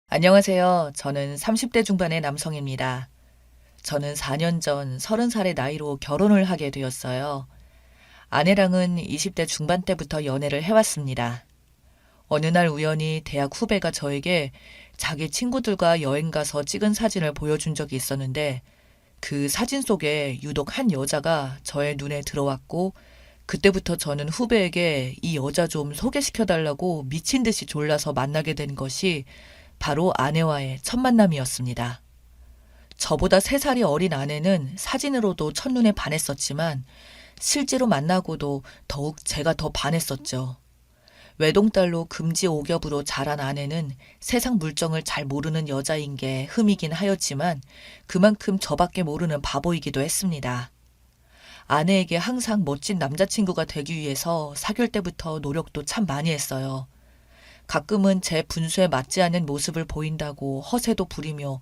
안녕하세요. 저는 30대 중반의 남성입니다. 저는 4년 전 30살의 나이로 결혼을 하게 되었어요. 아내랑은 20대 중반 때부터 연애를 해왔습니다. 어느 날 우연히 대학 후배가 저에게 자기 친구들과 여행 가서 찍은 사진을 보여준 적이 있었는데 그 사진 속에 유독 한 여자가 저의 눈에 들어왔고 그때부터 저는 후배에게 이 여자 좀 소개시켜달라고 미친 듯이 졸라서 만나게 된 것이 바로 아내와의 첫 만남이었습니다. 저보다 3살이 어린 아내는 사진으로도 첫눈에 반했었지만 실제로 만나고도 더욱 제가 더 반했었죠. 외동딸로 금지 오겹으로 자란 아내는 세상 물정을 잘 모르는 여자인 게 흠이긴 하였지만 그만큼 저밖에 모르는 바보이기도 했습니다. 아내에게 항상 멋진 남자친구가 되기 위해서 사귈 때부터 노력도 참 많이 했어요. 가끔은 제 분수에 맞지 않는 모습을 보인다고 허세도 부리며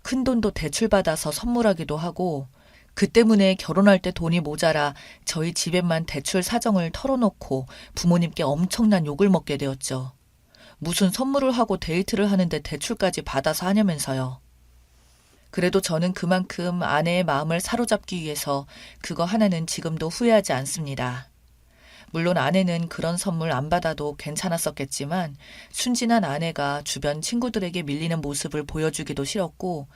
큰돈도 대출받아서 선물하기도 하고 그 때문에 결혼할 때 돈이 모자라 저희 집에만 대출 사정을 털어놓고 부모님께 엄청난 욕을 먹게 되었죠. 무슨 선물을 하고 데이트를 하는데 대출까지 받아서 하냐면서요. 그래도 저는 그만큼 아내의 마음을 사로잡기 위해서 그거 하나는 지금도 후회하지 않습니다. 물론 아내는 그런 선물 안 받아도 괜찮았었겠지만 순진한 아내가 주변 친구들에게 밀리는 모습을 보여주기도 싫었고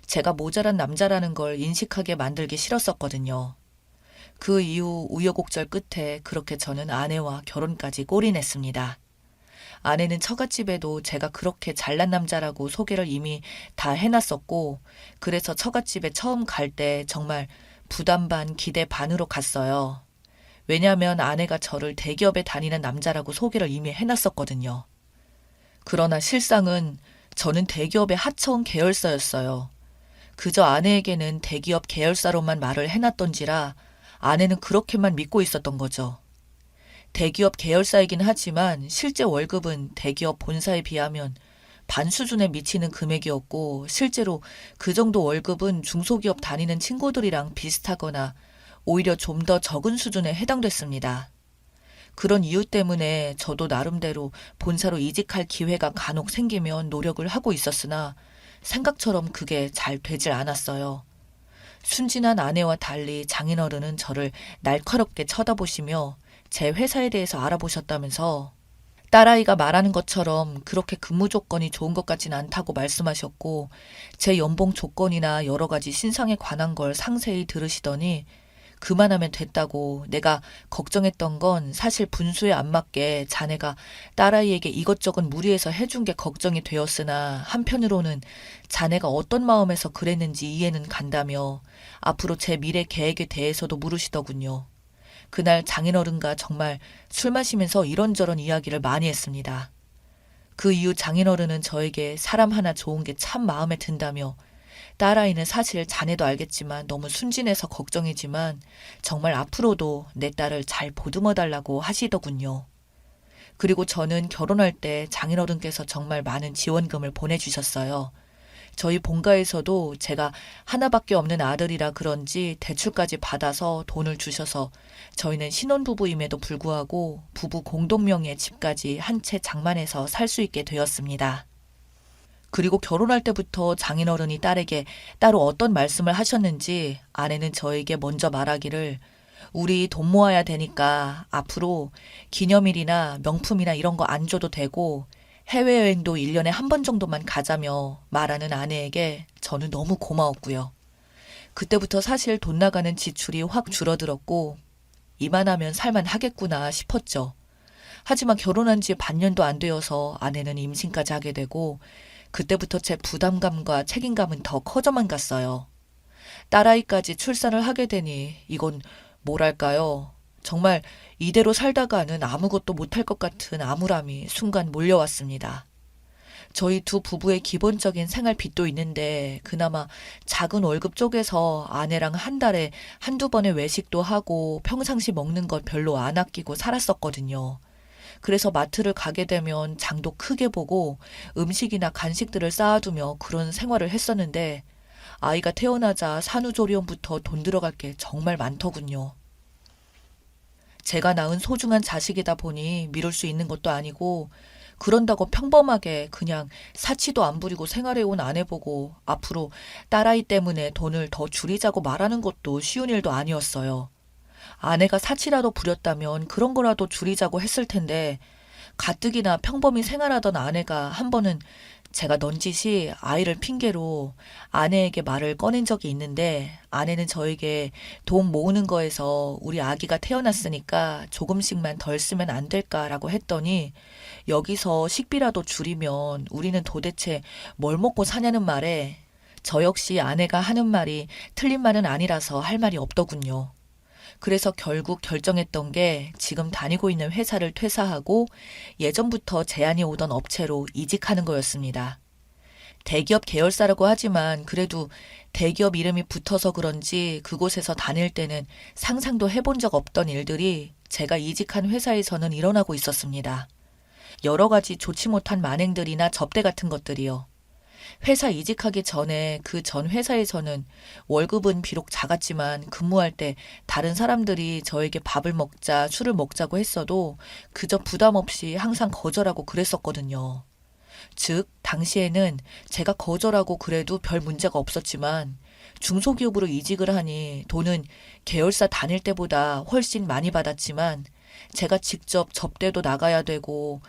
제가 모자란 남자라는 걸 인식하게 만들기 싫었었거든요. 그 이후 우여곡절 끝에 그렇게 저는 아내와 결혼까지 골인했습니다. 아내는 처갓집에도 제가 그렇게 잘난 남자라고 소개를 이미 다 해놨었고 그래서 처갓집에 처음 갈 때 정말 부담 반 기대 반으로 갔어요. 왜냐하면 아내가 저를 대기업에 다니는 남자라고 소개를 이미 해놨었거든요. 그러나 실상은 저는 대기업의 하청 계열사였어요. 그저 아내에게는 대기업 계열사로만 말을 해놨던지라 아내는 그렇게만 믿고 있었던 거죠. 대기업 계열사이긴 하지만 실제 월급은 대기업 본사에 비하면 반 수준에 미치는 금액이었고 실제로 그 정도 월급은 중소기업 다니는 친구들이랑 비슷하거나 오히려 좀 더 적은 수준에 해당됐습니다. 그런 이유 때문에 저도 나름대로 본사로 이직할 기회가 간혹 생기면 노력을 하고 있었으나 생각처럼 그게 잘 되질 않았어요. 순진한 아내와 달리 장인어른은 저를 날카롭게 쳐다보시며 제 회사에 대해서 알아보셨다면서 딸아이가 말하는 것처럼 그렇게 근무 조건이 좋은 것 같진 않다고 말씀하셨고 제 연봉 조건이나 여러 가지 신상에 관한 걸 상세히 들으시더니 그만하면 됐다고 내가 걱정했던 건 사실 분수에 안 맞게 자네가 딸아이에게 이것저것 무리해서 해준 게 걱정이 되었으나 한편으로는 자네가 어떤 마음에서 그랬는지 이해는 간다며 앞으로 제 미래 계획에 대해서도 물으시더군요. 그날 장인어른과 정말 술 마시면서 이런저런 이야기를 많이 했습니다. 그 이후 장인어른은 저에게 사람 하나 좋은 게 참 마음에 든다며 딸아이는 사실 자네도 알겠지만 너무 순진해서 걱정이지만 정말 앞으로도 내 딸을 잘 보듬어 달라고 하시더군요. 그리고 저는 결혼할 때 장인어른께서 정말 많은 지원금을 보내주셨어요. 저희 본가에서도 제가 하나밖에 없는 아들이라 그런지 대출까지 받아서 돈을 주셔서 저희는 신혼부부임에도 불구하고 부부 공동명의의 집까지 한 채 장만해서 살 수 있게 되었습니다. 그리고 결혼할 때부터 장인어른이 딸에게 따로 어떤 말씀을 하셨는지 아내는 저에게 먼저 말하기를 우리 돈 모아야 되니까 앞으로 기념일이나 명품이나 이런 거 안 줘도 되고 해외여행도 1년에 한 번 정도만 가자며 말하는 아내에게 저는 너무 고마웠고요. 그때부터 사실 돈 나가는 지출이 확 줄어들었고 이만하면 살만 하겠구나 싶었죠. 하지만 결혼한 지 반년도 안 되어서 아내는 임신까지 하게 되고 그때부터 제 부담감과 책임감은 더 커져만 갔어요. 딸아이까지 출산을 하게 되니 이건 뭐랄까요. 정말 이대로 살다가는 아무것도 못할 것 같은 암울함이 순간 몰려왔습니다. 저희 두 부부의 기본적인 생활 빚도 있는데 그나마 작은 월급 쪽에서 아내랑 한 달에 한두 번의 외식도 하고 평상시 먹는 것 별로 안 아끼고 살았었거든요. 그래서 마트를 가게 되면 장도 크게 보고 음식이나 간식들을 쌓아두며 그런 생활을 했었는데 아이가 태어나자 산후조리원부터 돈 들어갈 게 정말 많더군요. 제가 낳은 소중한 자식이다 보니 미룰 수 있는 것도 아니고 그런다고 평범하게 그냥 사치도 안 부리고 생활해온 아내 보고 앞으로 딸아이 때문에 돈을 더 줄이자고 말하는 것도 쉬운 일도 아니었어요. 아내가 사치라도 부렸다면 그런 거라도 줄이자고 했을 텐데 가뜩이나 평범히 생활하던 아내가 한 번은 제가 넌지시 아이를 핑계로 아내에게 말을 꺼낸 적이 있는데 아내는 저에게 돈 모으는 거에서 우리 아기가 태어났으니까 조금씩만 덜 쓰면 안 될까라고 했더니 여기서 식비라도 줄이면 우리는 도대체 뭘 먹고 사냐는 말에 저 역시 아내가 하는 말이 틀린 말은 아니라서 할 말이 없더군요. 그래서 결국 결정했던 게 지금 다니고 있는 회사를 퇴사하고 예전부터 제안이 오던 업체로 이직하는 거였습니다. 대기업 계열사라고 하지만 그래도 대기업 이름이 붙어서 그런지 그곳에서 다닐 때는 상상도 해본 적 없던 일들이 제가 이직한 회사에서는 일어나고 있었습니다. 여러 가지 좋지 못한 만행들이나 접대 같은 것들이요. 회사 이직하기 전에 그 전 회사에서는 월급은 비록 작았지만 근무할 때 다른 사람들이 저에게 밥을 먹자, 술을 먹자고 했어도 그저 부담 없이 항상 거절하고 그랬었거든요. 즉, 당시에는 제가 거절하고 그래도 별 문제가 없었지만 중소기업으로 이직을 하니 돈은 계열사 다닐 때보다 훨씬 많이 받았지만 제가 직접 접대도 나가야 되고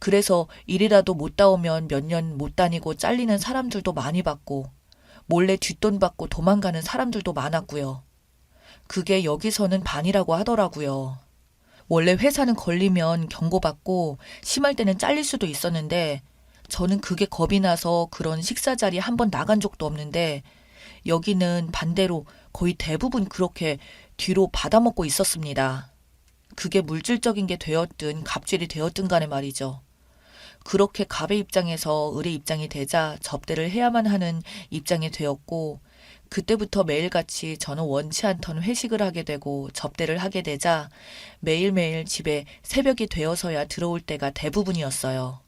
그래서 일이라도 못 따오면 몇 년 못 다니고 잘리는 사람들도 많이 봤고 몰래 뒷돈 받고 도망가는 사람들도 많았고요. 그게 여기서는 반이라고 하더라고요. 원래 회사는 걸리면 경고받고 심할 때는 잘릴 수도 있었는데 저는 그게 겁이 나서 그런 식사 자리에 한 번 나간 적도 없는데 여기는 반대로 거의 대부분 그렇게 뒤로 받아먹고 있었습니다. 그게 물질적인 게 되었든 갑질이 되었든 간에 말이죠. 그렇게 갑의 입장에서 을의 입장이 되자 접대를 해야만 하는 입장이 되었고 그때부터 매일같이 저는 원치 않던 회식을 하게 되고 접대를 하게 되자 매일매일 집에 새벽이 되어서야 들어올 때가 대부분이었어요.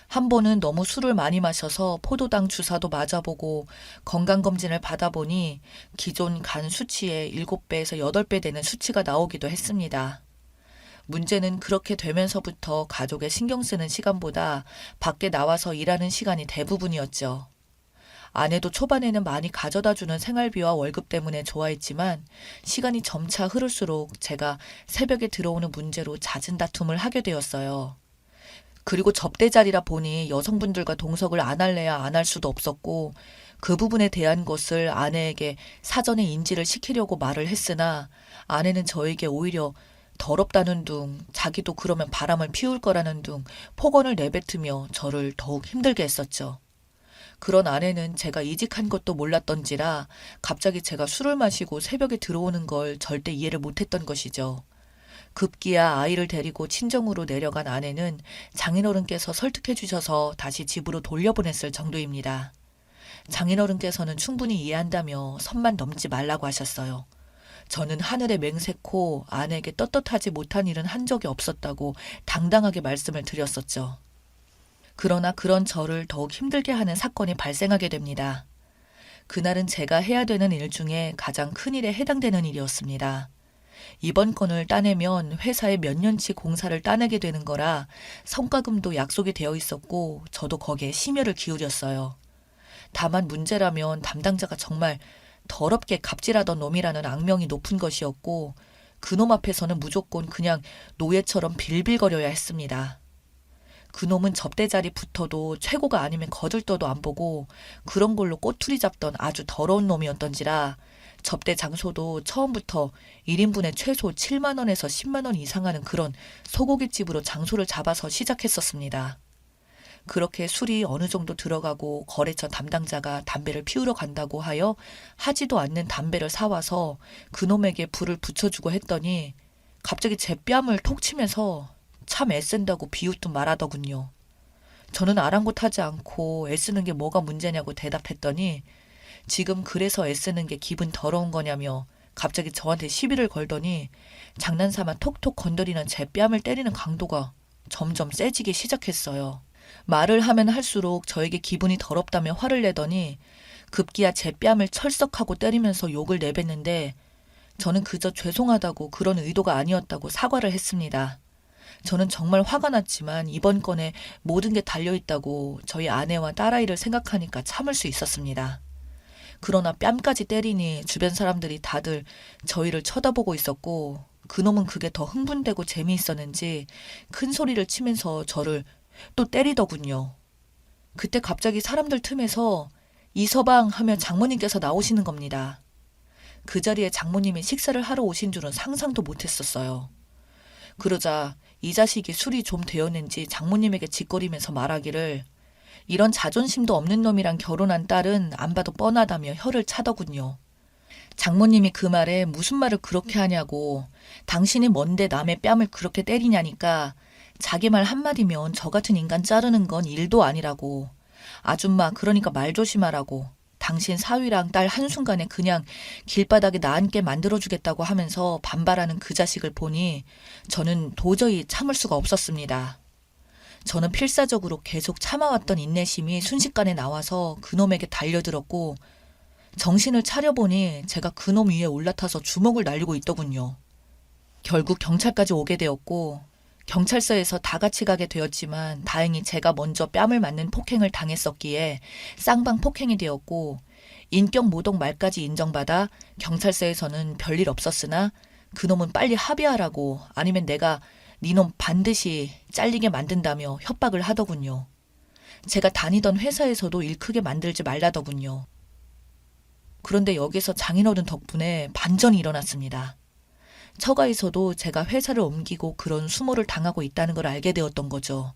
한 번은 너무 술을 많이 마셔서 포도당 주사도 맞아보고 건강검진을 받아보니 기존 간 수치의 7배에서 8배 되는 수치가 나오기도 했습니다. 문제는 그렇게 되면서부터 가족에 신경 쓰는 시간보다 밖에 나와서 일하는 시간이 대부분이었죠. 아내도 초반에는 많이 가져다주는 생활비와 월급 때문에 좋아했지만 시간이 점차 흐를수록 제가 새벽에 들어오는 문제로 잦은 다툼을 하게 되었어요. 그리고 접대 자리라 보니 여성분들과 동석을 안 할래야 안 할 수도 없었고 그 부분에 대한 것을 아내에게 사전에 인지를 시키려고 말을 했으나 아내는 저에게 오히려 더럽다는 둥, 자기도 그러면 바람을 피울 거라는 둥 폭언을 내뱉으며 저를 더욱 힘들게 했었죠. 그런 아내는 제가 이직한 것도 몰랐던지라 갑자기 제가 술을 마시고 새벽에 들어오는 걸 절대 이해를 못했던 것이죠. 급기야 아이를 데리고 친정으로 내려간 아내는 장인어른께서 설득해 주셔서 다시 집으로 돌려보냈을 정도입니다. 장인어른께서는 충분히 이해한다며 선만 넘지 말라고 하셨어요. 저는 하늘에 맹세코 아내에게 떳떳하지 못한 일은 한 적이 없었다고 당당하게 말씀을 드렸었죠. 그러나 그런 저를 더욱 힘들게 하는 사건이 발생하게 됩니다. 그날은 제가 해야 되는 일 중에 가장 큰 일에 해당되는 일이었습니다. 이번 건을 따내면 회사에 몇 년치 공사를 따내게 되는 거라 성과금도 약속이 되어 있었고 저도 거기에 심혈을 기울였어요. 다만 문제라면 담당자가 정말 더럽게 갑질하던 놈이라는 악명이 높은 것이었고 그놈 앞에서는 무조건 그냥 노예처럼 빌빌거려야 했습니다. 그놈은 접대 자리 붙어도 최고가 아니면 거들떠도 안 보고 그런 걸로 꼬투리 잡던 아주 더러운 놈이었던지라 접대 장소도 처음부터 1인분에 최소 7만 원에서 10만 원 이상 하는 그런 소고기집으로 장소를 잡아서 시작했었습니다. 그렇게 술이 어느 정도 들어가고 거래처 담당자가 담배를 피우러 간다고 하여 하지도 않는 담배를 사와서 그놈에게 불을 붙여주고 했더니 갑자기 제 뺨을 톡 치면서 참 애쓴다고 비웃듯 말하더군요. 저는 아랑곳하지 않고 애쓰는 게 뭐가 문제냐고 대답했더니 지금 그래서 애쓰는 게 기분 더러운 거냐며 갑자기 저한테 시비를 걸더니 장난삼아 톡톡 건드리는 제 뺨을 때리는 강도가 점점 세지기 시작했어요. 말을 하면 할수록 저에게 기분이 더럽다며 화를 내더니 급기야 제 뺨을 철썩하고 때리면서 욕을 내뱉는데 저는 그저 죄송하다고 그런 의도가 아니었다고 사과를 했습니다. 저는 정말 화가 났지만 이번 건에 모든 게 달려있다고 저희 아내와 딸아이를 생각하니까 참을 수 있었습니다. 그러나 뺨까지 때리니 주변 사람들이 다들 저희를 쳐다보고 있었고 그놈은 그게 더 흥분되고 재미있었는지 큰 소리를 치면서 저를 또 때리더군요. 그때 갑자기 사람들 틈에서 이서방 하며 장모님께서 나오시는 겁니다. 그 자리에 장모님이 식사를 하러 오신 줄은 상상도 못했었어요. 그러자 이 자식이 술이 좀 되었는지 장모님에게 짓거리면서 말하기를 이런 자존심도 없는 놈이랑 결혼한 딸은 안 봐도 뻔하다며 혀를 차더군요. 장모님이 그 말에 무슨 말을 그렇게 하냐고 당신이 뭔데 남의 뺨을 그렇게 때리냐니까 자기 말 한마디면 저 같은 인간 자르는 건 일도 아니라고 아줌마 그러니까 말 조심하라고 당신 사위랑 딸 한순간에 그냥 길바닥에 나앉게 만들어주겠다고 하면서 반발하는 그 자식을 보니 저는 도저히 참을 수가 없었습니다. 저는 필사적으로 계속 참아왔던 인내심이 순식간에 나와서 그놈에게 달려들었고 정신을 차려보니 제가 그놈 위에 올라타서 주먹을 날리고 있더군요. 결국 경찰까지 오게 되었고 경찰서에서 다 같이 가게 되었지만 다행히 제가 먼저 뺨을 맞는 폭행을 당했었기에 쌍방 폭행이 되었고 인격 모독 말까지 인정받아 경찰서에서는 별일 없었으나 그놈은 빨리 합의하라고 아니면 내가 니놈 반드시 잘리게 만든다며 협박을 하더군요. 제가 다니던 회사에서도 일 크게 만들지 말라더군요. 그런데 여기서 장인어른 덕분에 반전이 일어났습니다. 처가에서도 제가 회사를 옮기고 그런 수모를 당하고 있다는 걸 알게 되었던 거죠.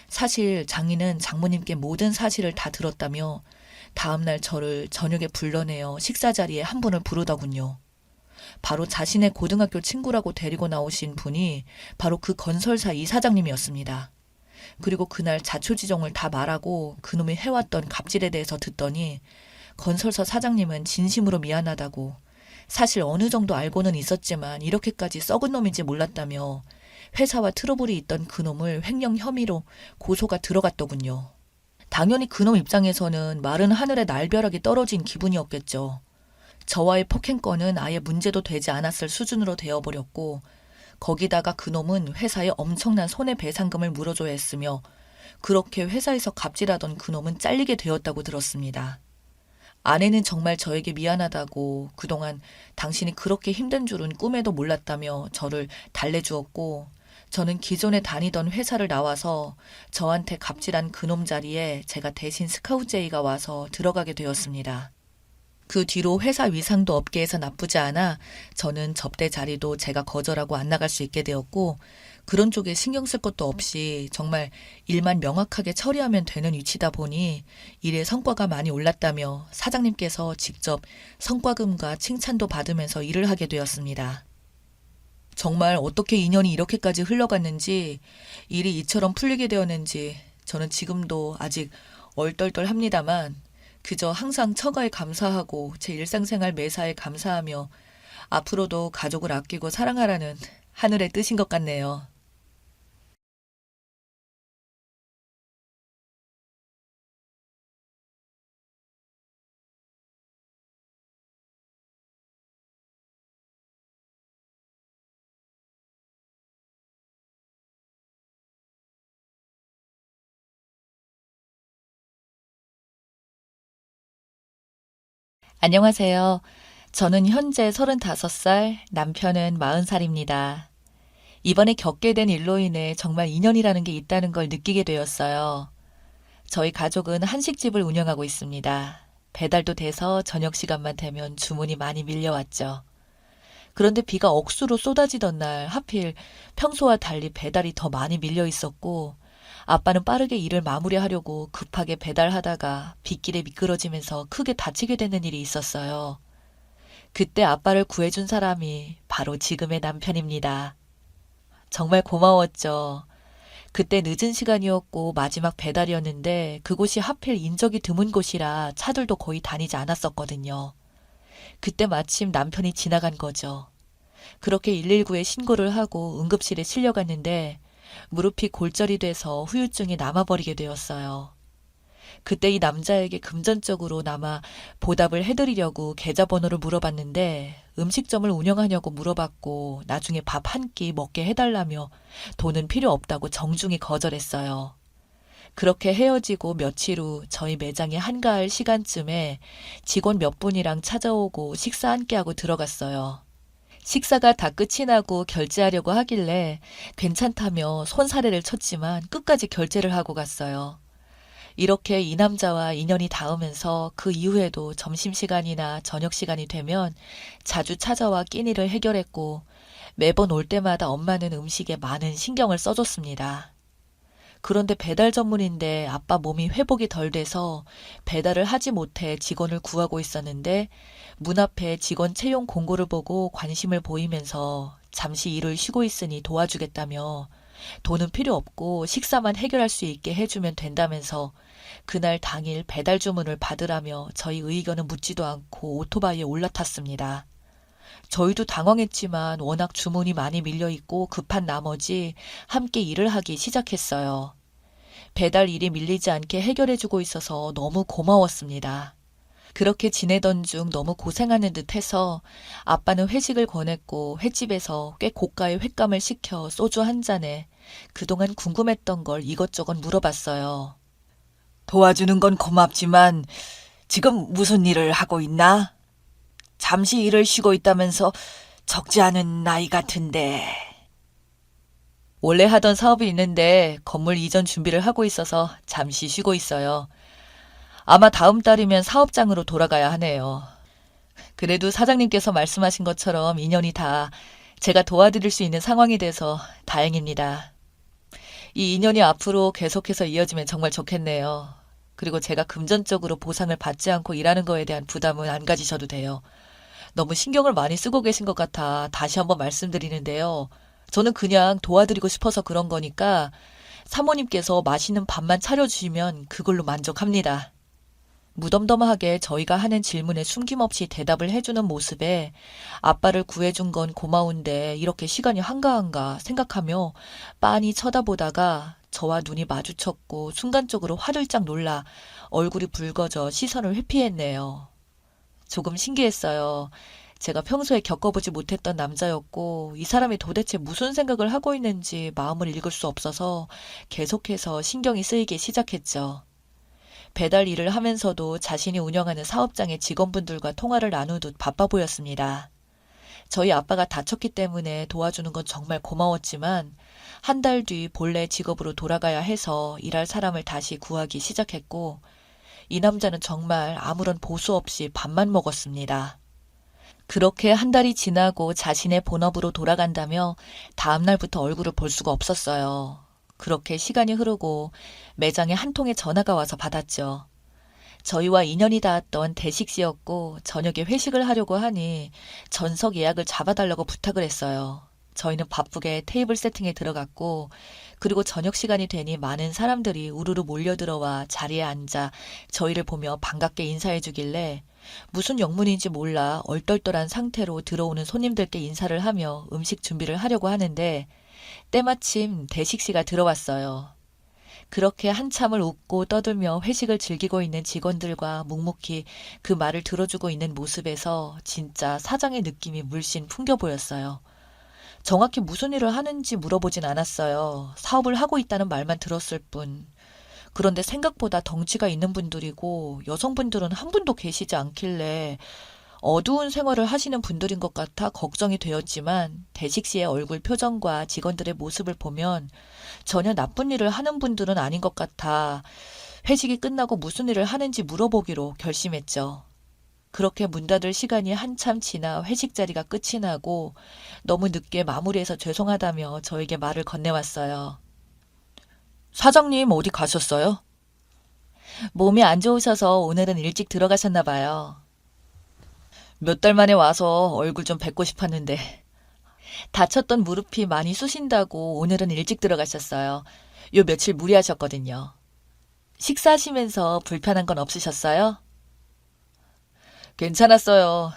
사실 장인은 장모님께 모든 사실을 다 들었다며 다음날 저를 저녁에 불러내어 식사 자리에 한 분을 부르더군요. 바로 자신의 고등학교 친구라고 데리고 나오신 분이 바로 그 건설사 이사장님이었습니다. 그리고 그날 자초지종을 다 말하고 그놈이 해왔던 갑질에 대해서 듣더니 건설사 사장님은 진심으로 미안하다고 사실 어느 정도 알고는 있었지만 이렇게까지 썩은 놈인지 몰랐다며 회사와 트러블이 있던 그놈을 횡령 혐의로 고소가 들어갔더군요. 당연히 그놈 입장에서는 마른 하늘에 날벼락이 떨어진 기분이었겠죠. 저와의 폭행건은 아예 문제도 되지 않았을 수준으로 되어버렸고 거기다가 그놈은 회사에 엄청난 손해배상금을 물어줘야 했으며 그렇게 회사에서 갑질하던 그놈은 잘리게 되었다고 들었습니다. 아내는 정말 저에게 미안하다고 그동안 당신이 그렇게 힘든 줄은 꿈에도 몰랐다며 저를 달래주었고 저는 기존에 다니던 회사를 나와서 저한테 갑질한 그놈 자리에 제가 대신 스카우트제의가 와서 들어가게 되었습니다. 그 뒤로 회사 위상도 업계에서 나쁘지 않아 저는 접대 자리도 제가 거절하고 안 나갈 수 있게 되었고 그런 쪽에 신경 쓸 것도 없이 정말 일만 명확하게 처리하면 되는 위치다 보니 일의 성과가 많이 올랐다며 사장님께서 직접 성과금과 칭찬도 받으면서 일을 하게 되었습니다. 정말 어떻게 인연이 이렇게까지 흘러갔는지 일이 이처럼 풀리게 되었는지 저는 지금도 아직 얼떨떨합니다만 그저 항상 처가에 감사하고 제 일상생활 매사에 감사하며 앞으로도 가족을 아끼고 사랑하라는 하늘의 뜻인 것 같네요. 안녕하세요. 저는 현재 35살, 남편은 40살입니다. 이번에 겪게 된 일로 인해 정말 인연이라는 게 있다는 걸 느끼게 되었어요. 저희 가족은 한식집을 운영하고 있습니다. 배달도 돼서 저녁 시간만 되면 주문이 많이 밀려왔죠. 그런데 비가 억수로 쏟아지던 날 하필 평소와 달리 배달이 더 많이 밀려 있었고 아빠는 빠르게 일을 마무리하려고 급하게 배달하다가 빗길에 미끄러지면서 크게 다치게 되는 일이 있었어요. 그때 아빠를 구해준 사람이 바로 지금의 남편입니다. 정말 고마웠죠. 그때 늦은 시간이었고 마지막 배달이었는데 그곳이 하필 인적이 드문 곳이라 차들도 거의 다니지 않았었거든요. 그때 마침 남편이 지나간 거죠. 그렇게 119에 신고를 하고 응급실에 실려갔는데 무릎이 골절이 돼서 후유증이 남아버리게 되었어요. 그때 이 남자에게 금전적으로나마 보답을 해드리려고 계좌번호를 물어봤는데 음식점을 운영하냐고 물어봤고 나중에 밥 한 끼 먹게 해달라며 돈은 필요 없다고 정중히 거절했어요. 그렇게 헤어지고 며칠 후 저희 매장에 한가할 시간쯤에 직원 몇 분이랑 찾아오고 식사 함께 하고 들어갔어요. 식사가 다 끝이 나고 결제하려고 하길래 괜찮다며 손사래를 쳤지만 끝까지 결제를 하고 갔어요. 이렇게 이 남자와 인연이 닿으면서 그 이후에도 점심시간이나 저녁시간이 되면 자주 찾아와 끼니를 해결했고 매번 올 때마다 엄마는 음식에 많은 신경을 써줬습니다. 그런데 배달 전문인데 아빠 몸이 회복이 덜 돼서 배달을 하지 못해 직원을 구하고 있었는데 문 앞에 직원 채용 공고를 보고 관심을 보이면서 잠시 일을 쉬고 있으니 도와주겠다며 돈은 필요 없고 식사만 해결할 수 있게 해주면 된다면서 그날 당일 배달 주문을 받으라며 저희 의견은 묻지도 않고 오토바이에 올라탔습니다. 저희도 당황했지만 워낙 주문이 많이 밀려있고 급한 나머지 함께 일을 하기 시작했어요. 배달 일이 밀리지 않게 해결해주고 있어서 너무 고마웠습니다. 그렇게 지내던 중 너무 고생하는 듯 해서 아빠는 회식을 권했고 횟집에서 꽤 고가의 횟감을 시켜 소주 한 잔에 그동안 궁금했던 걸 이것저것 물어봤어요. 도와주는 건 고맙지만 지금 무슨 일을 하고 있나? 잠시 일을 쉬고 있다면서 적지 않은 나이 같은데. 원래 하던 사업이 있는데 건물 이전 준비를 하고 있어서 잠시 쉬고 있어요. 아마 다음 달이면 사업장으로 돌아가야 하네요. 그래도 사장님께서 말씀하신 것처럼 인연이 다 제가 도와드릴 수 있는 상황이 돼서 다행입니다. 이 인연이 앞으로 계속해서 이어지면 정말 좋겠네요. 그리고 제가 금전적으로 보상을 받지 않고 일하는 거에 대한 부담은 안 가지셔도 돼요. 너무 신경을 많이 쓰고 계신 것 같아 다시 한번 말씀드리는데요. 저는 그냥 도와드리고 싶어서 그런 거니까 사모님께서 맛있는 밥만 차려주시면 그걸로 만족합니다. 무덤덤하게 저희가 하는 질문에 숨김없이 대답을 해주는 모습에 아빠를 구해준 건 고마운데 이렇게 시간이 한가한가 생각하며 빤히 쳐다보다가 저와 눈이 마주쳤고 순간적으로 화들짝 놀라 얼굴이 붉어져 시선을 회피했네요. 조금 신기했어요. 제가 평소에 겪어보지 못했던 남자였고 이 사람이 도대체 무슨 생각을 하고 있는지 마음을 읽을 수 없어서 계속해서 신경이 쓰이기 시작했죠. 배달 일을 하면서도 자신이 운영하는 사업장의 직원분들과 통화를 나누듯 바빠 보였습니다. 저희 아빠가 다쳤기 때문에 도와주는 건 정말 고마웠지만 한 달 뒤 본래 직업으로 돌아가야 해서 일할 사람을 다시 구하기 시작했고 이 남자는 정말 아무런 보수 없이 밥만 먹었습니다. 그렇게 한 달이 지나고 자신의 본업으로 돌아간다며 다음 날부터 얼굴을 볼 수가 없었어요. 그렇게 시간이 흐르고 매장에 한 통의 전화가 와서 받았죠. 저희와 인연이 닿았던 대식씨였고 저녁에 회식을 하려고 하니 전석 예약을 잡아달라고 부탁을 했어요. 저희는 바쁘게 테이블 세팅에 들어갔고 그리고 저녁 시간이 되니 많은 사람들이 우르르 몰려들어와 자리에 앉아 저희를 보며 반갑게 인사해 주길래 무슨 영문인지 몰라 얼떨떨한 상태로 들어오는 손님들께 인사를 하며 음식 준비를 하려고 하는데 때마침 대식씨가 들어왔어요. 그렇게 한참을 웃고 떠들며 회식을 즐기고 있는 직원들과 묵묵히 그 말을 들어주고 있는 모습에서 진짜 사장의 느낌이 물씬 풍겨 보였어요. 정확히 무슨 일을 하는지 물어보진 않았어요. 사업을 하고 있다는 말만 들었을 뿐. 그런데 생각보다 덩치가 있는 분들이고 여성분들은 한 분도 계시지 않길래 어두운 생활을 하시는 분들인 것 같아 걱정이 되었지만 대식 씨의 얼굴 표정과 직원들의 모습을 보면 전혀 나쁜 일을 하는 분들은 아닌 것 같아 회식이 끝나고 무슨 일을 하는지 물어보기로 결심했죠. 그렇게 문 닫을 시간이 한참 지나 회식 자리가 끝이 나고 너무 늦게 마무리해서 죄송하다며 저에게 말을 건네왔어요. 사장님 어디 가셨어요? 몸이 안 좋으셔서 오늘은 일찍 들어가셨나 봐요. 몇 달 만에 와서 얼굴 좀 뵙고 싶었는데 다쳤던 무릎이 많이 쑤신다고 오늘은 일찍 들어가셨어요. 요 며칠 무리하셨거든요. 식사하시면서 불편한 건 없으셨어요? 괜찮았어요.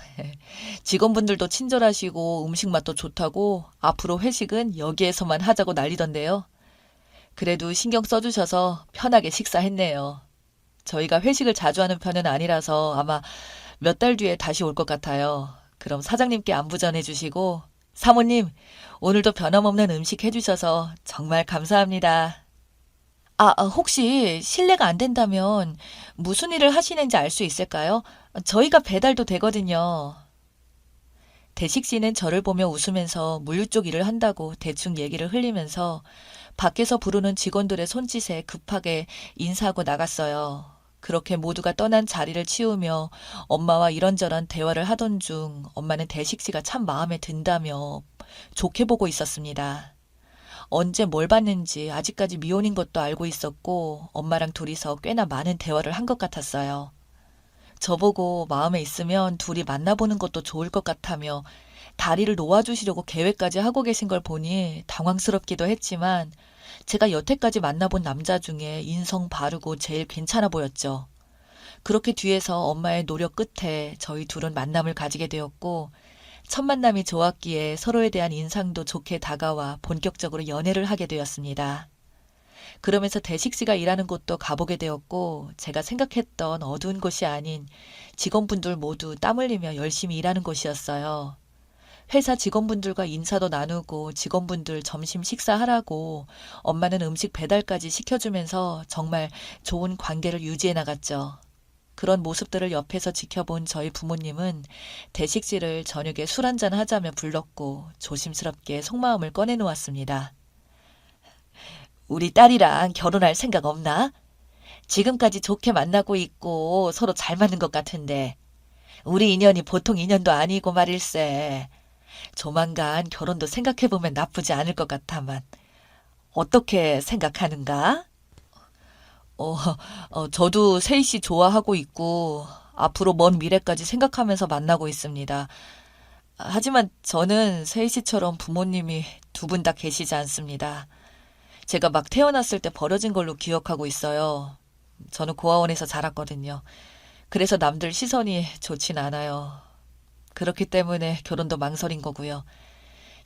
직원분들도 친절하시고 음식 맛도 좋다고 앞으로 회식은 여기에서만 하자고 난리던데요. 그래도 신경 써주셔서 편하게 식사했네요. 저희가 회식을 자주 하는 편은 아니라서 아마 몇 달 뒤에 다시 올 것 같아요. 그럼 사장님께 안부 전해주시고, 사모님, 오늘도 변함없는 음식 해주셔서 정말 감사합니다. 혹시 실례가 안 된다면 무슨 일을 하시는지 알 수 있을까요? 저희가 배달도 되거든요. 대식 씨는 저를 보며 웃으면서 물류 쪽 일을 한다고 대충 얘기를 흘리면서 밖에서 부르는 직원들의 손짓에 급하게 인사하고 나갔어요. 그렇게 모두가 떠난 자리를 치우며 엄마와 이런저런 대화를 하던 중 엄마는 대식 씨가 참 마음에 든다며 좋게 보고 있었습니다. 언제 뭘 봤는지 아직까지 미혼인 것도 알고 있었고 엄마랑 둘이서 꽤나 많은 대화를 한 것 같았어요. 저보고 마음에 있으면 둘이 만나보는 것도 좋을 것 같다며 다리를 놓아주시려고 계획까지 하고 계신 걸 보니 당황스럽기도 했지만 제가 여태까지 만나본 남자 중에 인성 바르고 제일 괜찮아 보였죠. 그렇게 뒤에서 엄마의 노력 끝에 저희 둘은 만남을 가지게 되었고 첫 만남이 좋았기에 서로에 대한 인상도 좋게 다가와 본격적으로 연애를 하게 되었습니다. 그러면서 대식 씨가 일하는 곳도 가보게 되었고 제가 생각했던 어두운 곳이 아닌 직원분들 모두 땀 흘리며 열심히 일하는 곳이었어요. 회사 직원분들과 인사도 나누고 직원분들 점심 식사하라고 엄마는 음식 배달까지 시켜주면서 정말 좋은 관계를 유지해 나갔죠. 그런 모습들을 옆에서 지켜본 저희 부모님은 대식 씨를 저녁에 술 한잔 하자며 불렀고 조심스럽게 속마음을 꺼내놓았습니다. 우리 딸이랑 결혼할 생각 없나? 지금까지 좋게 만나고 있고 서로 잘 맞는 것 같은데 우리 인연이 보통 인연도 아니고 말일세. 조만간 결혼도 생각해보면 나쁘지 않을 것 같아만 어떻게 생각하는가? 어, 저도 세희 씨 좋아하고 있고 앞으로 먼 미래까지 생각하면서 만나고 있습니다. 하지만 저는 세희 씨처럼 부모님이 두 분 다 계시지 않습니다. 제가 막 태어났을 때 버려진 걸로 기억하고 있어요. 저는 고아원에서 자랐거든요. 그래서 남들 시선이 좋진 않아요. 그렇기 때문에 결혼도 망설인 거고요.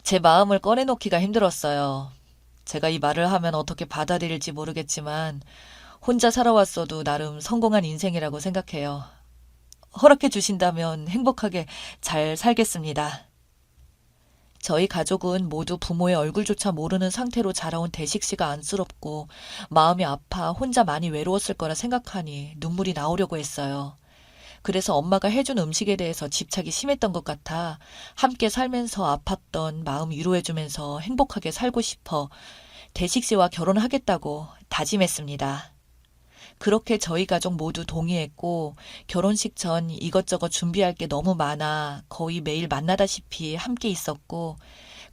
제 마음을 꺼내놓기가 힘들었어요. 제가 이 말을 하면 어떻게 받아들일지 모르겠지만 혼자 살아왔어도 나름 성공한 인생이라고 생각해요. 허락해 주신다면 행복하게 잘 살겠습니다. 저희 가족은 모두 부모의 얼굴조차 모르는 상태로 자라온 대식 씨가 안쓰럽고 마음이 아파 혼자 많이 외로웠을 거라 생각하니 눈물이 나오려고 했어요. 그래서 엄마가 해준 음식에 대해서 집착이 심했던 것 같아 함께 살면서 아팠던 마음 위로해주면서 행복하게 살고 싶어 대식 씨와 결혼하겠다고 다짐했습니다. 그렇게 저희 가족 모두 동의했고 결혼식 전 이것저것 준비할 게 너무 많아 거의 매일 만나다시피 함께 있었고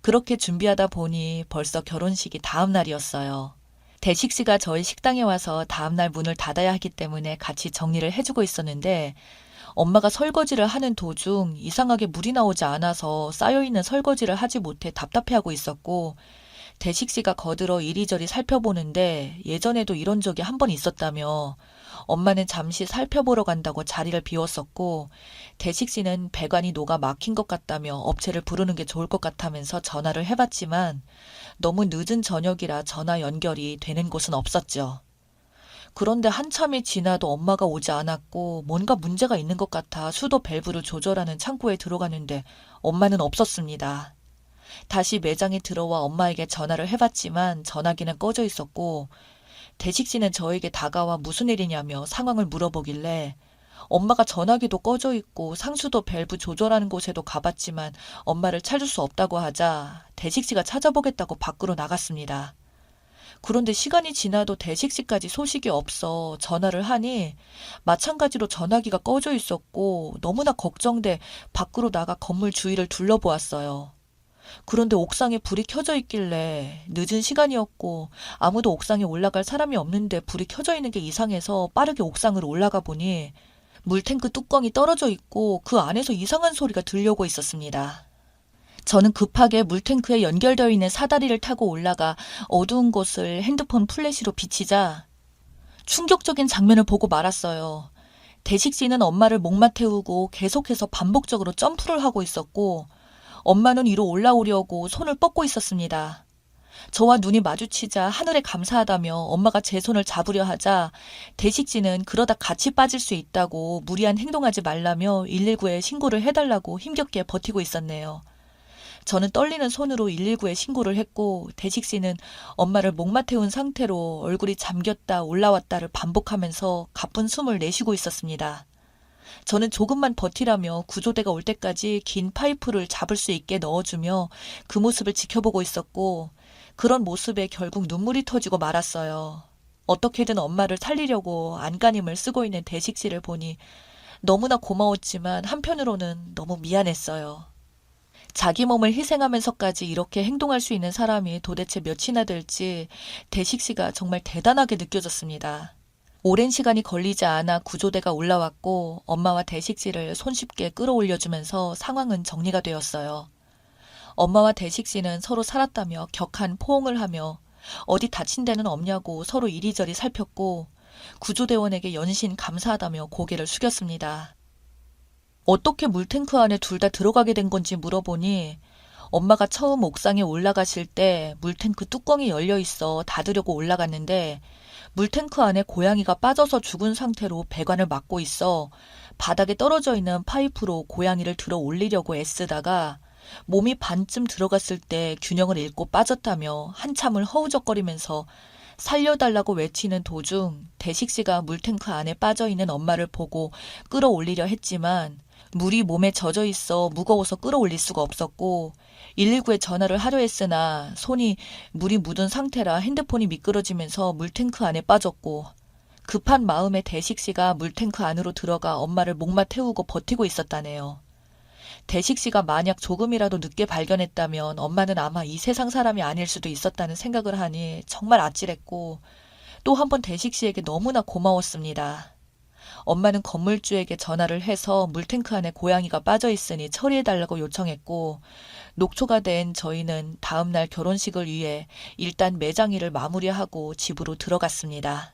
그렇게 준비하다 보니 벌써 결혼식이 다음 날이었어요. 대식 씨가 저희 식당에 와서 다음 날 문을 닫아야 하기 때문에 같이 정리를 해주고 있었는데 엄마가 설거지를 하는 도중 이상하게 물이 나오지 않아서 쌓여있는 설거지를 하지 못해 답답해하고 있었고 대식 씨가 거들어 이리저리 살펴보는데 예전에도 이런 적이 한 번 있었다며 엄마는 잠시 살펴보러 간다고 자리를 비웠었고 대식 씨는 배관이 녹아 막힌 것 같다며 업체를 부르는 게 좋을 것 같다면서 전화를 해봤지만 너무 늦은 저녁이라 전화 연결이 되는 곳은 없었죠. 그런데 한참이 지나도 엄마가 오지 않았고 뭔가 문제가 있는 것 같아 수도 밸브를 조절하는 창고에 들어가는데 엄마는 없었습니다. 다시 매장에 들어와 엄마에게 전화를 해봤지만 전화기는 꺼져 있었고 대식 씨는 저에게 다가와 무슨 일이냐며 상황을 물어보길래 엄마가 전화기도 꺼져 있고 상수도 밸브 조절하는 곳에도 가봤지만 엄마를 찾을 수 없다고 하자 대식 씨가 찾아보겠다고 밖으로 나갔습니다. 그런데 시간이 지나도 대식 씨까지 소식이 없어 전화를 하니 마찬가지로 전화기가 꺼져 있었고 너무나 걱정돼 밖으로 나가 건물 주위를 둘러보았어요. 그런데 옥상에 불이 켜져 있길래 늦은 시간이었고 아무도 옥상에 올라갈 사람이 없는데 불이 켜져 있는 게 이상해서 빠르게 옥상으로 올라가 보니 물탱크 뚜껑이 떨어져 있고 그 안에서 이상한 소리가 들려오고 있었습니다. 저는 급하게 물탱크에 연결되어 있는 사다리를 타고 올라가 어두운 곳을 핸드폰 플래시로 비치자 충격적인 장면을 보고 말았어요. 대식 씨는 엄마를 목마 태우고 계속해서 반복적으로 점프를 하고 있었고 엄마는 위로 올라오려고 손을 뻗고 있었습니다. 저와 눈이 마주치자 하늘에 감사하다며 엄마가 제 손을 잡으려 하자 대식지는 그러다 같이 빠질 수 있다고 무리한 행동하지 말라며 119에 신고를 해달라고 힘겹게 버티고 있었네요. 저는 떨리는 손으로 119에 신고를 했고 대식씨는 엄마를 목마 태운 상태로 얼굴이 잠겼다 올라왔다를 반복하면서 가쁜 숨을 내쉬고 있었습니다. 저는 조금만 버티라며 구조대가 올 때까지 긴 파이프를 잡을 수 있게 넣어주며 그 모습을 지켜보고 있었고 그런 모습에 결국 눈물이 터지고 말았어요. 어떻게든 엄마를 살리려고 안간힘을 쓰고 있는 대식씨를 보니 너무나 고마웠지만 한편으로는 너무 미안했어요. 자기 몸을 희생하면서까지 이렇게 행동할 수 있는 사람이 도대체 몇이나 될지 대식씨가 정말 대단하게 느껴졌습니다. 오랜 시간이 걸리지 않아 구조대가 올라왔고 엄마와 대식씨를 손쉽게 끌어올려주면서 상황은 정리가 되었어요. 엄마와 대식씨는 서로 살았다며 격한 포옹을 하며 어디 다친 데는 없냐고 서로 이리저리 살폈고 구조대원에게 연신 감사하다며 고개를 숙였습니다. 어떻게 물탱크 안에 둘 다 들어가게 된 건지 물어보니 엄마가 처음 옥상에 올라가실 때 물탱크 뚜껑이 열려 있어 닫으려고 올라갔는데 물탱크 안에 고양이가 빠져서 죽은 상태로 배관을 막고 있어 바닥에 떨어져 있는 파이프로 고양이를 들어 올리려고 애쓰다가 몸이 반쯤 들어갔을 때 균형을 잃고 빠졌다며 한참을 허우적거리면서 살려달라고 외치는 도중 대식씨가 물탱크 안에 빠져있는 엄마를 보고 끌어올리려 했지만 물이 몸에 젖어 있어 무거워서 끌어올릴 수가 없었고 119에 전화를 하려 했으나 손이 물이 묻은 상태라 핸드폰이 미끄러지면서 물탱크 안에 빠졌고 급한 마음에 대식씨가 물탱크 안으로 들어가 엄마를 목마 태우고 버티고 있었다네요. 대식씨가 만약 조금이라도 늦게 발견했다면 엄마는 아마 이 세상 사람이 아닐 수도 있었다는 생각을 하니 정말 아찔했고 또 한 번 대식씨에게 너무나 고마웠습니다. 엄마는 건물주에게 전화를 해서 물탱크 안에 고양이가 빠져 있으니 처리해달라고 요청했고 녹초가 된 저희는 다음날 결혼식을 위해 일단 매장일을 마무리하고 집으로 들어갔습니다.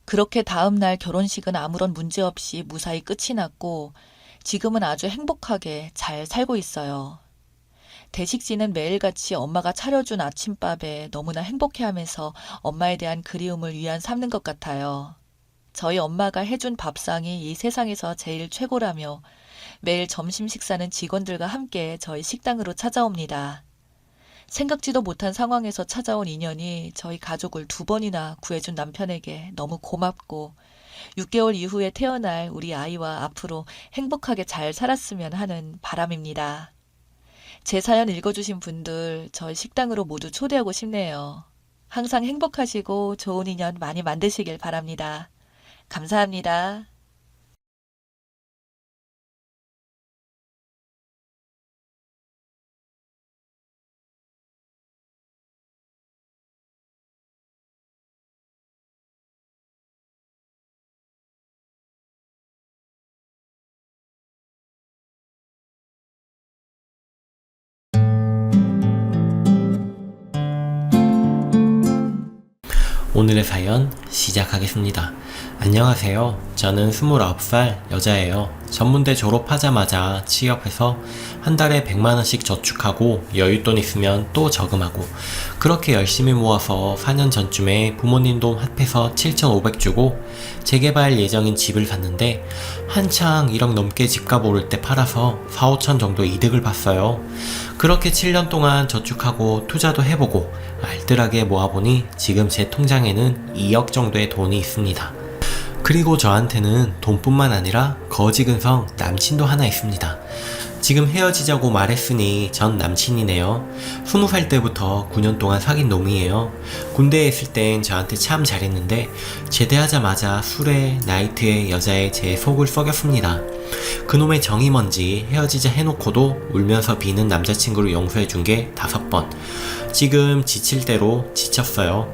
그렇게 다음날 결혼식은 아무런 문제 없이 무사히 끝이 났고 지금은 아주 행복하게 잘 살고 있어요. 대식씨는 매일같이 엄마가 차려준 아침밥에 너무나 행복해하면서 엄마에 대한 그리움을 위안 삼는 것 같아요. 저희 엄마가 해준 밥상이 이 세상에서 제일 최고라며 매일 점심 식사는 직원들과 함께 저희 식당으로 찾아옵니다. 생각지도 못한 상황에서 찾아온 인연이 저희 가족을 2번이나 구해준 남편에게 너무 고맙고 6개월 이후에 태어날 우리 아이와 앞으로 행복하게 잘 살았으면 하는 바람입니다. 제 사연 읽어주신 분들 저희 식당으로 모두 초대하고 싶네요. 항상 행복하시고 좋은 인연 많이 만드시길 바랍니다. 감사합니다. 오늘의 사연 시작하겠습니다. 안녕하세요. 저는 29살 여자예요. 전문대 졸업하자마자 취업해서 한 달에 100만원씩 저축하고 여윳돈 있으면 또 저금하고 그렇게 열심히 모아서 4년 전쯤에 부모님 돈 합해서 7,500 주고 재개발 예정인 집을 샀는데 한창 1억 넘게 집값 오를 때 팔아서 4, 5천 정도 이득을 봤어요. 그렇게 7년 동안 저축하고 투자도 해보고 알뜰하게 모아보니 지금 제 통장에는 2억 정도의 돈이 있습니다. 그리고 저한테는 돈뿐만 아니라 거지근성 남친도 하나 있습니다. 지금 헤어지자고 말했으니 전 남친이네요. 20살 때부터 9년 동안 사귄 놈이에요. 군대에 있을 땐 저한테 참 잘했는데 제대하자마자 술에 나이트에 여자에 제 속을 썩였습니다. 그놈의 정이 뭔지 헤어지자 해놓고도 울면서 비는 남자친구를 용서해준 게 5번. 지금 지칠 대로 지쳤어요.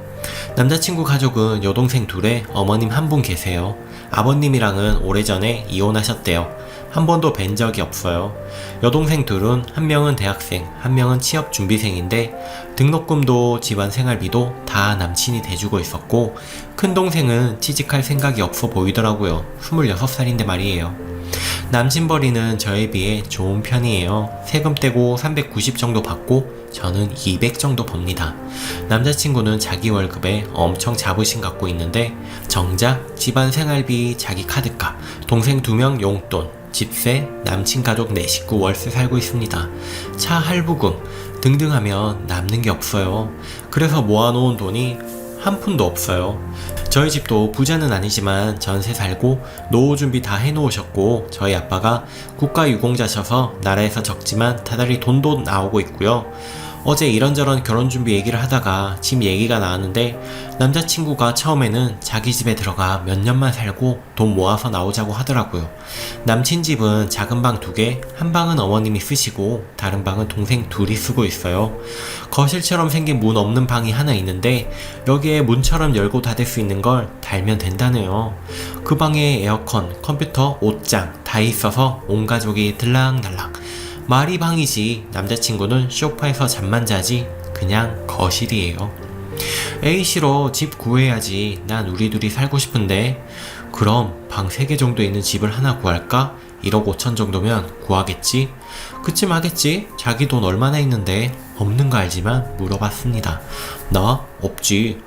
남자친구 가족은 여동생 둘에 어머님 한 분 계세요. 아버님이랑은 오래전에 이혼하셨대요. 한 번도 뵌 적이 없어요. 여동생 둘은 한 명은 대학생, 한 명은 취업 준비생인데 등록금도 집안 생활비도 다 남친이 대주고 있었고 큰 동생은 취직할 생각이 없어 보이더라고요. 26살인데 말이에요. 남친벌이는 저에 비해 좋은 편이에요. 세금 떼고 390 정도 받고 저는 200 정도 법니다. 남자친구는 자기 월급에 엄청 자부심 갖고 있는데 정작 집안 생활비, 자기 카드값, 동생 2명 용돈, 집세, 남친 가족 4식구 월세 살고 있습니다. 차 할부금 등등 하면 남는 게 없어요. 그래서 모아놓은 돈이 한 푼도 없어요. 저희 집도 부자는 아니지만 전세 살고 노후 준비 다 해놓으셨고 저희 아빠가 국가유공자셔서 나라에서 적지만 다달이 돈도 나오고 있고요. 어제 이런저런 결혼 준비 얘기를 하다가 집 얘기가 나왔는데 남자친구가 처음에는 자기 집에 들어가 몇 년만 살고 돈 모아서 나오자고 하더라고요. 남친 집은 작은 방 2개, 한 방은 어머님이 쓰시고 다른 방은 동생 둘이 쓰고 있어요. 거실처럼 생긴 문 없는 방이 하나 있는데 여기에 문처럼 열고 닫을 수 있는 걸 달면 된다네요. 그 방에 에어컨, 컴퓨터, 옷장 다 있어서 온 가족이 들락날락. 말이 방이지 남자친구는 소파에서 잠만 자지 그냥 거실이에요. 에이 싫어 집 구해야지 난 우리 둘이 살고 싶은데 그럼 방 3개 정도 있는 집을 하나 구할까? 1억 5천 정도면 구하겠지? 그쯤 하겠지? 자기 돈 얼마나 있는데 없는 거 알지만 물어봤습니다. 나? 없지.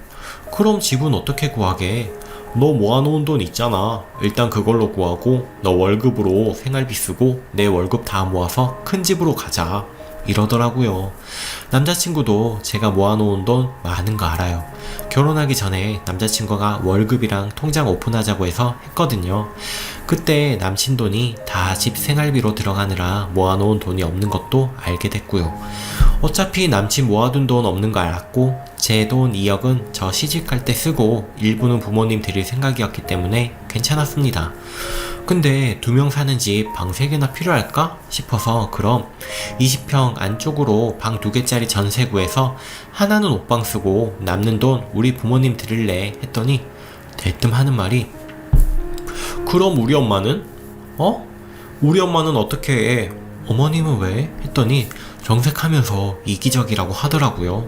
그럼 집은 어떻게 구하게? 너 모아놓은 돈 있잖아. 일단 그걸로 구하고 너 월급으로 생활비 쓰고 내 월급 다 모아서 큰 집으로 가자 이러더라고요. 남자친구도 제가 모아놓은 돈 많은 거 알아요. 결혼하기 전에 남자친구가 월급이랑 통장 오픈하자고 해서 했거든요. 그때 남친 돈이 다 집 생활비로 들어가느라 모아놓은 돈이 없는 것도 알게 됐고요. 어차피 남친 모아둔 돈 없는 거 알았고 제 돈 2억은 저 시집갈 때 쓰고 일부는 부모님 드릴 생각이었기 때문에 괜찮았습니다. 근데 2명 사는 집 방 3개나 필요할까 싶어서 그럼 20평 안쪽으로 방 2개짜리 전세 구해서 하나는 옷방 쓰고 남는 돈 우리 부모님 드릴래 했더니 대뜸 하는 말이 그럼 우리 엄마는? 우리 엄마는 어떻게 해? 어머님은 왜? 했더니 정색하면서 이기적이라고 하더라고요.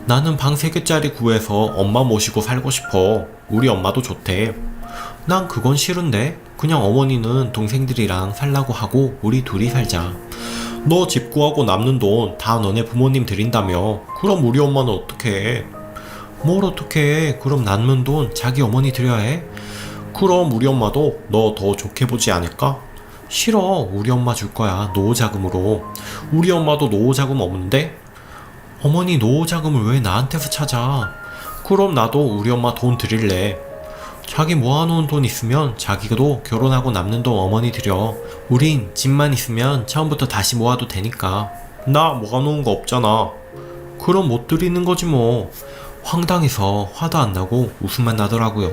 나는 방 3개짜리 구해서 엄마 모시고 살고 싶어. 우리 엄마도 좋대. 난 그건 싫은데 그냥 어머니는 동생들이랑 살라고 하고 우리 둘이 살자. 너 집 구하고 남는 돈 다 너네 부모님 드린다며. 그럼 우리 엄마는 어떻게 해? 뭘 어떻게 해? 그럼 남는 돈 자기 어머니 드려야 해? 그럼 우리 엄마도 너 더 좋게 보지 않을까? 싫어. 우리 엄마 줄 거야. 노후자금으로. 우리 엄마도 노후자금 없는데? 어머니 노후자금을 왜 나한테서 찾아? 그럼 나도 우리 엄마 돈 드릴래. 자기 모아놓은 돈 있으면 자기도 결혼하고 남는 돈 어머니 드려. 우린 집만 있으면 처음부터 다시 모아도 되니까. 나 모아놓은 거 없잖아. 그럼 못 드리는 거지 뭐. 황당해서 화도 안 나고 웃음만 나더라고요.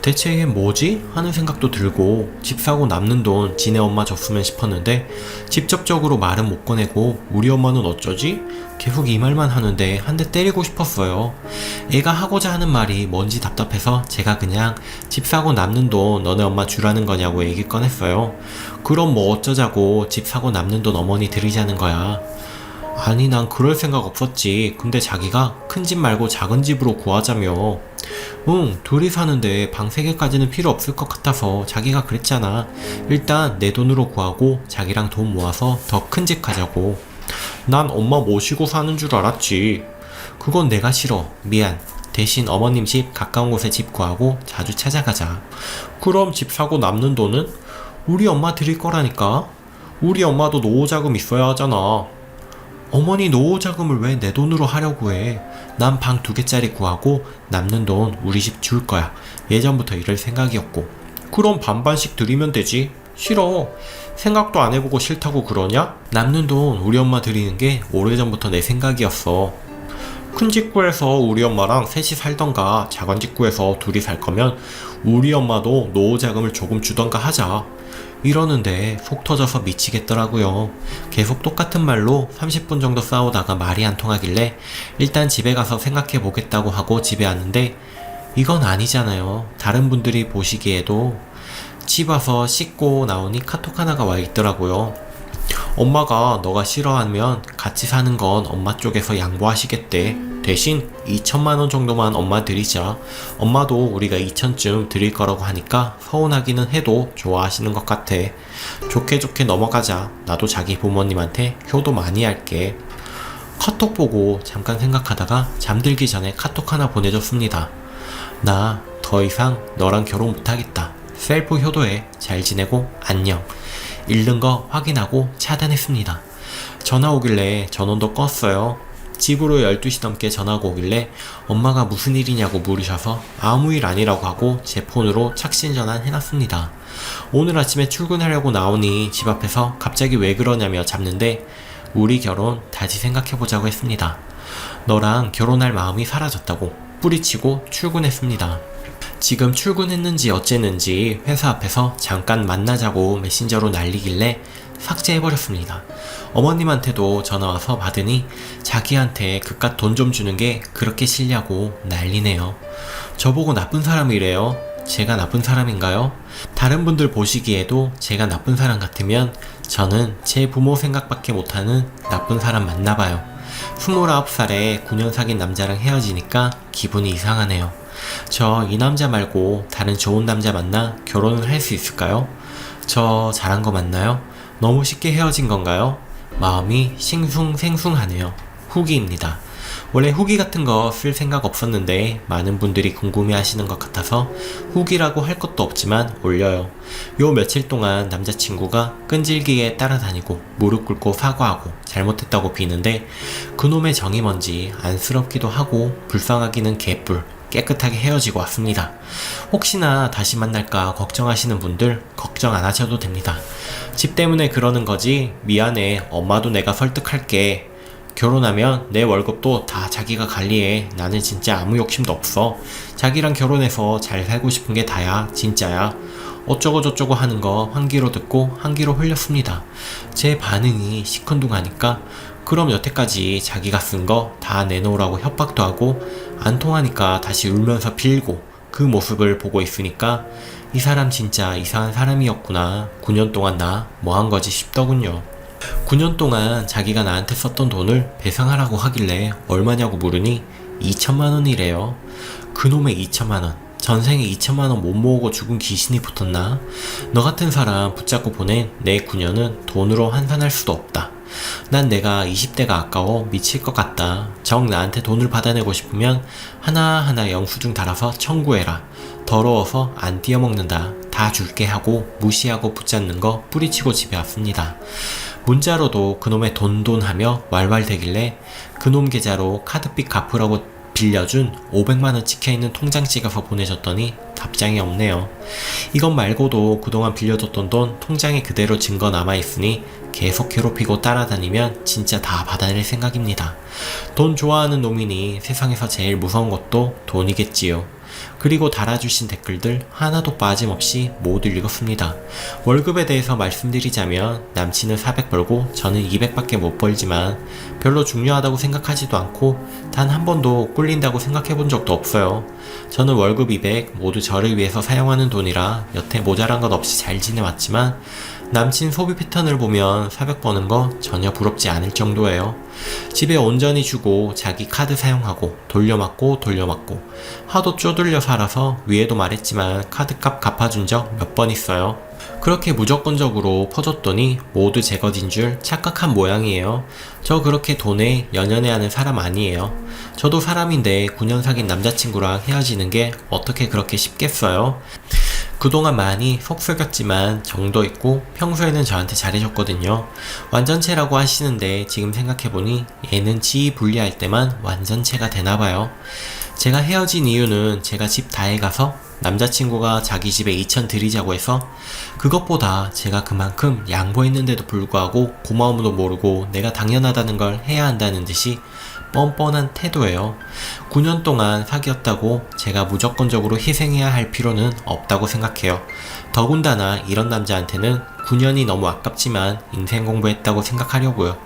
대체 이게 뭐지? 하는 생각도 들고 집 사고 남는 돈 지네 엄마 줬으면 싶었는데 직접적으로 말은 못 꺼내고 우리 엄마는 어쩌지? 계속 이 말만 하는데 한 대 때리고 싶었어요. 애가 하고자 하는 말이 뭔지 답답해서 제가 그냥 집 사고 남는 돈 너네 엄마 주라는 거냐고 얘기 꺼냈어요. 그럼 뭐 어쩌자고 집 사고 남는 돈 어머니 드리자는 거야. 아니 난 그럴 생각 없었지. 근데 자기가 큰 집 말고 작은 집으로 구하자며. 응, 둘이 사는데 방 3개까지는 필요 없을 것 같아서 자기가 그랬잖아. 일단 내 돈으로 구하고 자기랑 돈 모아서 더 큰 집 가자고. 난 엄마 모시고 사는 줄 알았지. 그건 내가 싫어. 미안. 대신 어머님 집 가까운 곳에 집 구하고 자주 찾아가자. 그럼 집 사고 남는 돈은 우리 엄마 드릴 거라니까. 우리 엄마도 노후자금 있어야 하잖아. 어머니 노후자금을 왜 내 돈으로 하려고 해? 난 방 2개짜리 구하고 남는 돈 우리 집 줄 거야. 예전부터 이럴 생각이었고. 그럼 반반씩 드리면 되지. 싫어. 생각도 안 해보고 싫다고 그러냐? 남는 돈 우리 엄마 드리는 게 오래전부터 내 생각이었어. 큰 집 구해서 우리 엄마랑 셋이 살던가 작은 집 구해서 둘이 살 거면 우리 엄마도 노후자금을 조금 주던가 하자. 이러는데 속 터져서 미치겠더라고요. 계속 똑같은 말로 30분 정도 싸우다가 말이 안 통하길래 일단 집에 가서 생각해 보겠다고 하고 집에 왔는데 이건 아니잖아요. 다른 분들이 보시기에도 집 와서 씻고 나오니 카톡 하나가 와 있더라고요. 엄마가 너가 싫어하면 같이 사는 건 엄마 쪽에서 양보하시겠대. 대신 2천만 원 정도만 엄마 드리자. 엄마도 우리가 2천쯤 드릴 거라고 하니까 서운하기는 해도 좋아하시는 것 같아. 좋게 좋게 넘어가자. 나도 자기 부모님한테 효도 많이 할게. 카톡 보고 잠깐 생각하다가 잠들기 전에 카톡 하나 보내줬습니다. 나 더 이상 너랑 결혼 못하겠다. 셀프 효도해. 잘 지내고 안녕. 읽는 거 확인하고 차단했습니다. 전화 오길래 전원도 껐어요. 집으로 12시 넘게 전화가 오길래 엄마가 무슨 일이냐고 물으셔서 아무 일 아니라고 하고 제 폰으로 착신 전환 해놨습니다. 오늘 아침에 출근하려고 나오니 집 앞에서 갑자기 왜 그러냐며 잡는데 우리 결혼 다시 생각해보자고 했습니다. 너랑 결혼할 마음이 사라졌다고 뿌리치고 출근했습니다. 지금 출근했는지 어쨌는지 회사 앞에서 잠깐 만나자고 메신저로 날리길래 삭제해버렸습니다. 어머님한테도 전화와서 받으니 자기한테 그깟 돈 좀 주는 게 그렇게 싫냐고 난리네요. 저보고 나쁜 사람이래요. 제가 나쁜 사람인가요? 다른 분들 보시기에도 제가 나쁜 사람 같으면 저는 제 부모 생각밖에 못하는 나쁜 사람 맞나봐요. 29살에 9년 사귄 남자랑 헤어지니까 기분이 이상하네요. 저 이 남자 말고 다른 좋은 남자 만나 결혼을 할 수 있을까요? 저 잘한 거 맞나요? 너무 쉽게 헤어진 건가요? 마음이 싱숭생숭하네요. 후기입니다. 원래 후기 같은 거 쓸 생각 없었는데 많은 분들이 궁금해 하시는 것 같아서 후기라고 할 것도 없지만 올려요. 요 며칠 동안 남자친구가 끈질기게 따라다니고 무릎 꿇고 사과하고 잘못했다고 비는데 그놈의 정이 뭔지 안쓰럽기도 하고 불쌍하기는 개뿔. 깨끗하게 헤어지고 왔습니다. 혹시나 다시 만날까 걱정하시는 분들 걱정 안 하셔도 됩니다. 집 때문에 그러는 거지 미안해 엄마도 내가 설득할게. 결혼하면 내 월급도 다 자기가 관리해. 나는 진짜 아무 욕심도 없어. 자기랑 결혼해서 잘 살고 싶은 게 다야. 진짜야. 어쩌고 저쩌고 하는 거 한 귀로 듣고 한 귀로 흘렸습니다. 제 반응이 시큰둥하니까 그럼 여태까지 자기가 쓴 거 다 내놓으라고 협박도 하고 안 통하니까 다시 울면서 빌고 그 모습을 보고 있으니까 이 사람 진짜 이상한 사람이었구나. 9년 동안 나 뭐 한 거지 싶더군요. 9년 동안 자기가 나한테 썼던 돈을 배상하라고 하길래 얼마냐고 물으니 2천만 원이래요. 그놈의 2천만 원. 전생에 2천만 원 못 모으고 죽은 귀신이 붙었나? 너 같은 사람 붙잡고 보낸 내 9년은 돈으로 환산할 수도 없다. 난 내가 20대가 아까워 미칠 것 같다. 정 나한테 돈을 받아내고 싶으면 하나하나 영수증 달아서 청구해라. 더러워서 안 띄어먹는다. 다 줄게 하고 무시하고 붙잡는 거 뿌리치고 집에 왔습니다. 문자로도 그놈의 돈 하며 왈왈대길래 그놈 계좌로 카드빚 갚으라고 빌려준 500만원 찍혀있는 통장 찍어서 보내줬더니 답장이 없네요. 이것 말고도 그동안 빌려줬던 돈 통장에 그대로 증거 남아있으니 계속 괴롭히고 따라다니면 진짜 다 받아낼 생각입니다. 돈 좋아하는 놈이니 세상에서 제일 무서운 것도 돈이겠지요. 그리고 달아주신 댓글들 하나도 빠짐없이 모두 읽었습니다. 월급에 대해서 말씀드리자면 남친은 400 벌고 저는 200밖에 못 벌지만 별로 중요하다고 생각하지도 않고 단 한 번도 꿀린다고 생각해 본 적도 없어요. 저는 월급 200 모두 저를 위해서 사용하는 돈이라 여태 모자란 것 없이 잘 지내왔지만 남친 소비 패턴을 보면 400 버는 거 전혀 부럽지 않을 정도예요. 집에 온전히 주고 자기 카드 사용하고 돌려막고 하도 쪼들려 살아서 위에도 말했지만 카드값 갚아준 적 몇 번 있어요. 그렇게 무조건적으로 퍼줬더니 모두 제 것인 줄 착각한 모양이에요. 저 그렇게 돈에 연연해하는 사람 아니에요. 저도 사람인데 9년 사귄 남자친구랑 헤어지는 게 어떻게 그렇게 쉽겠어요? 그동안 많이 속썩였지만 정도 있고 평소에는 저한테 잘해줬거든요. 완전체라고 하시는데 지금 생각해보니 얘는 지희 분리할 때만 완전체가 되나봐요. 제가 헤어진 이유는 제가 집 다해 가서 남자친구가 자기 집에 2천 드리자고 해서 그것보다 제가 그만큼 양보했는데도 불구하고 고마움도 모르고 내가 당연하다는 걸 해야 한다는 듯이 뻔뻔한 태도예요. 9년 동안 사귀었다고 제가 무조건적으로 희생해야 할 필요는 없다고 생각해요. 더군다나 이런 남자한테는 9년이 너무 아깝지만 인생 공부했다고 생각하려고요.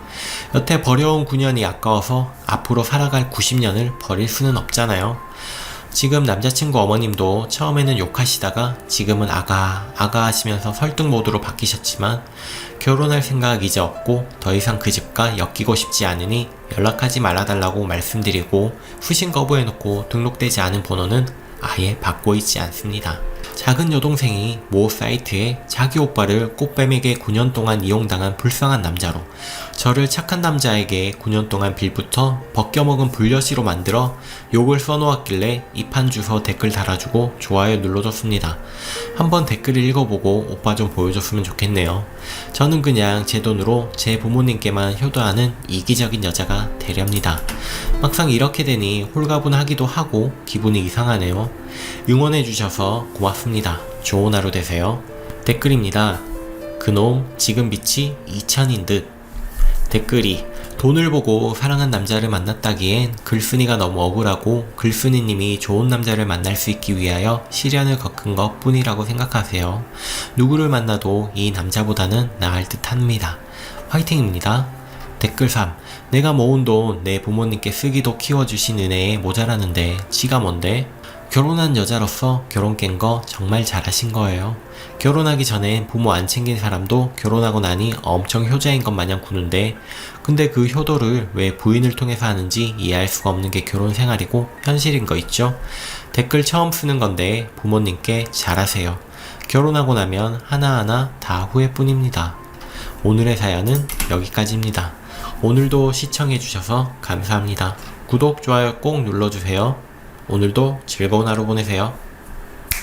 여태 버려온 9년이 아까워서 앞으로 살아갈 90년을 버릴 수는 없잖아요. 지금 남자친구 어머님도 처음에는 욕하시다가 지금은 아가 하시면서 설득 모드로 바뀌셨지만 결혼할 생각 이제 없고 더 이상 그 집과 엮이고 싶지 않으니 연락하지 말아달라고 말씀드리고 후신 거부해놓고 등록되지 않은 번호는 아예 받고 있지 않습니다. 작은 여동생이 모 사이트에 자기 오빠를 꽃뱀에게 9년 동안 이용당한 불쌍한 남자로 저를 착한 남자에게 9년 동안 빌부터 벗겨먹은 불려시로 만들어 욕을 써놓았길래 입한 주소 댓글 달아주고 좋아요 눌러줬습니다. 한번 댓글을 읽어보고 오빠 좀 보여줬으면 좋겠네요. 저는 그냥 제 돈으로 제 부모님께만 효도하는 이기적인 여자가 되렵니다. 막상 이렇게 되니 홀가분하기도 하고 기분이 이상하네요. 응원해주셔서 고맙습니다. 좋은 하루 되세요. 댓글입니다. 그놈 지금 빛이 2000인 듯. 댓글이 돈을 보고 사랑한 남자를 만났다기엔 글쓴이가 너무 억울하고 글쓴이님이 좋은 남자를 만날 수 있기 위하여 시련을 겪은 것 뿐이라고 생각하세요. 누구를 만나도 이 남자보다는 나을 듯 합니다. 화이팅입니다. 댓글 3. 내가 모은 돈 내 부모님께 쓰기도 키워주신 은혜에 모자라는데 지가 뭔데? 결혼한 여자로서 결혼 깬 거 정말 잘하신 거예요. 결혼하기 전엔 부모 안 챙긴 사람도 결혼하고 나니 엄청 효자인 것 마냥 구는데 근데 그 효도를 왜 부인을 통해서 하는지 이해할 수가 없는 게 결혼 생활이고 현실인 거 있죠? 댓글 처음 쓰는 건데 부모님께 잘하세요. 결혼하고 나면 하나하나 다 후회뿐입니다. 오늘의 사연은 여기까지입니다. 오늘도 시청해주셔서 감사합니다. 구독, 좋아요 꼭 눌러주세요. 오늘도 즐거운 하루 보내세요.